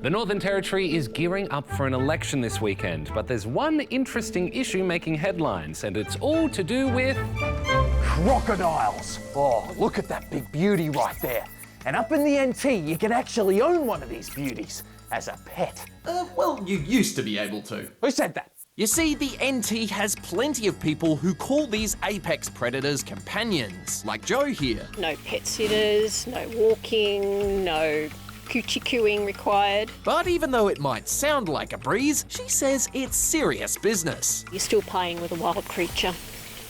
The Northern Territory is gearing up for an election this weekend, but there's one interesting issue making headlines, and it's all to do with... crocodiles. Oh, look at that big beauty right there. And up in the NT, you can actually own one of these beauties as a pet. Well, you used to be able to. Who said that? You see, the NT has plenty of people who call these apex predators companions, like Joe here. No pet sitters, no walking, no coochie cooing required. But even though it might sound like a breeze, she says it's serious business. You're still playing with a wild creature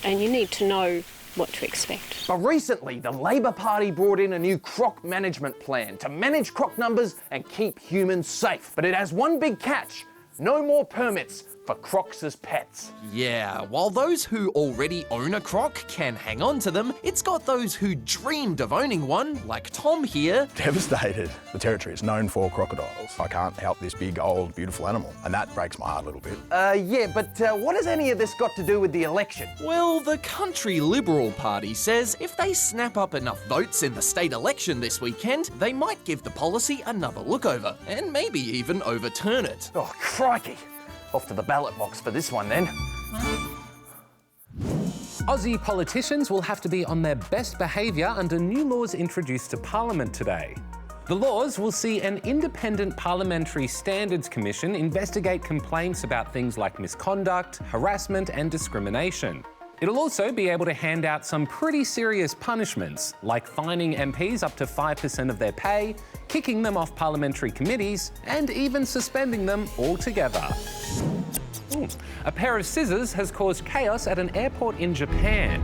and you need to know what to expect. But recently, the Labor Party brought in a new CROC management plan to manage croc numbers and keep humans safe. But it has one big catch: no more permits for crocs as pets. Yeah, while those who already own a croc can hang on to them, it's got those who dreamed of owning one, like Tom here. Devastated. The Territory is known for crocodiles. I can't help this big, old, beautiful animal, and that breaks my heart a little bit. Yeah, but what has any of this got to do with the election? Well, the Country Liberal Party says if they snap up enough votes in the state election this weekend, they might give the policy another look over, and maybe even overturn it. Oh, crikey. Off to the ballot box for this one then. Aussie politicians will have to be on their best behaviour under new laws introduced to Parliament today. The laws will see an independent Parliamentary Standards Commission investigate complaints about things like misconduct, harassment and discrimination. It'll also be able to hand out some pretty serious punishments, like fining MPs up to 5% of their pay, kicking them off parliamentary committees, and even suspending them altogether. Ooh. A pair of scissors has caused chaos at an airport in Japan.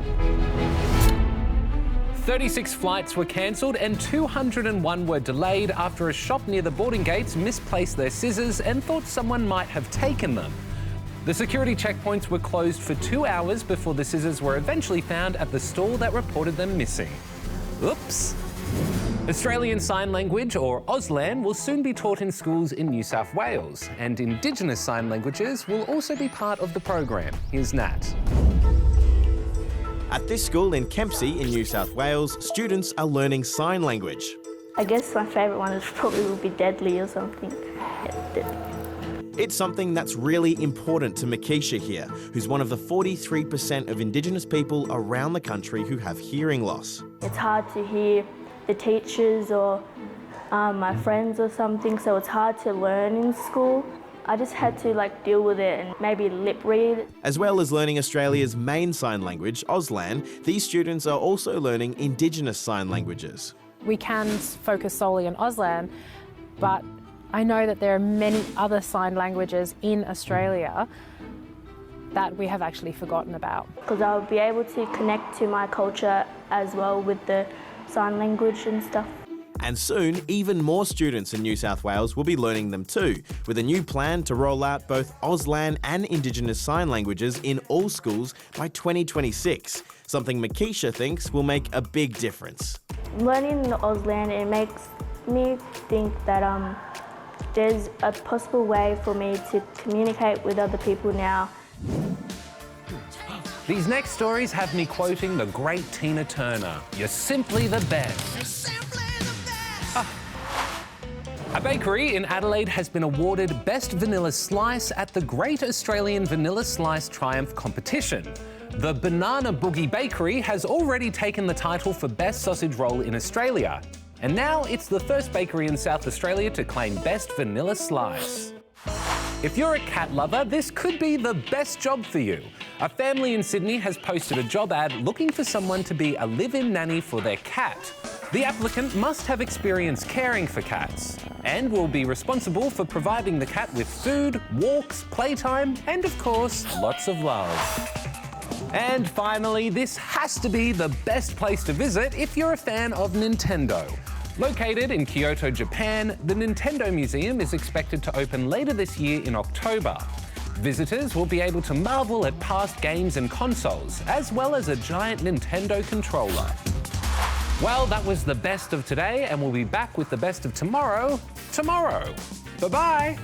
36 flights were cancelled and 201 were delayed after a shop near the boarding gates misplaced their scissors and thought someone might have taken them. The security checkpoints were closed for 2 hours before the scissors were eventually found at the stall that reported them missing. Oops. Australian Sign Language, or Auslan, will soon be taught in schools in New South Wales, and Indigenous sign languages will also be part of the program. Here's Nat. At this school in Kempsey in New South Wales, students are learning sign language. I guess my favourite one is probably will be Deadly or something. Yeah, Deadly. It's something that's really important to Makisha here, who's one of the 43% of Indigenous people around the country who have hearing loss. It's hard to hear the teachers or my friends or something, so it's hard to learn in school. I just had to deal with it and maybe lip read. As well as learning Australia's main sign language, Auslan, these students are also learning Indigenous sign languages. We can focus solely on Auslan, but I know that there are many other sign languages in Australia that we have actually forgotten about. Because I'll be able to connect to my culture as well with the sign language and stuff. And soon, even more students in New South Wales will be learning them too, with a new plan to roll out both Auslan and Indigenous sign languages in all schools by 2026, something Makisha thinks will make a big difference. Learning the Auslan, it makes me think that there's a possible way for me to communicate with other people now. These next stories have me quoting the great Tina Turner. You're simply the best. You're simply the best. A bakery in Adelaide has been awarded Best Vanilla Slice at the Great Australian Vanilla Slice Triumph competition. The Banana Boogie Bakery has already taken the title for Best Sausage Roll in Australia. And now it's the first bakery in South Australia to claim Best Vanilla Slice. If you're a cat lover, this could be the best job for you. A family in Sydney has posted a job ad looking for someone to be a live-in nanny for their cat. The applicant must have experience caring for cats and will be responsible for providing the cat with food, walks, playtime, and of course, lots of love. And finally, this has to be the best place to visit if you're a fan of Nintendo. Located in Kyoto, Japan, the Nintendo Museum is expected to open later this year in October. Visitors will be able to marvel at past games and consoles, as well as a giant Nintendo controller. Well, that was the best of today, and we'll be back with the best of tomorrow. Bye-bye!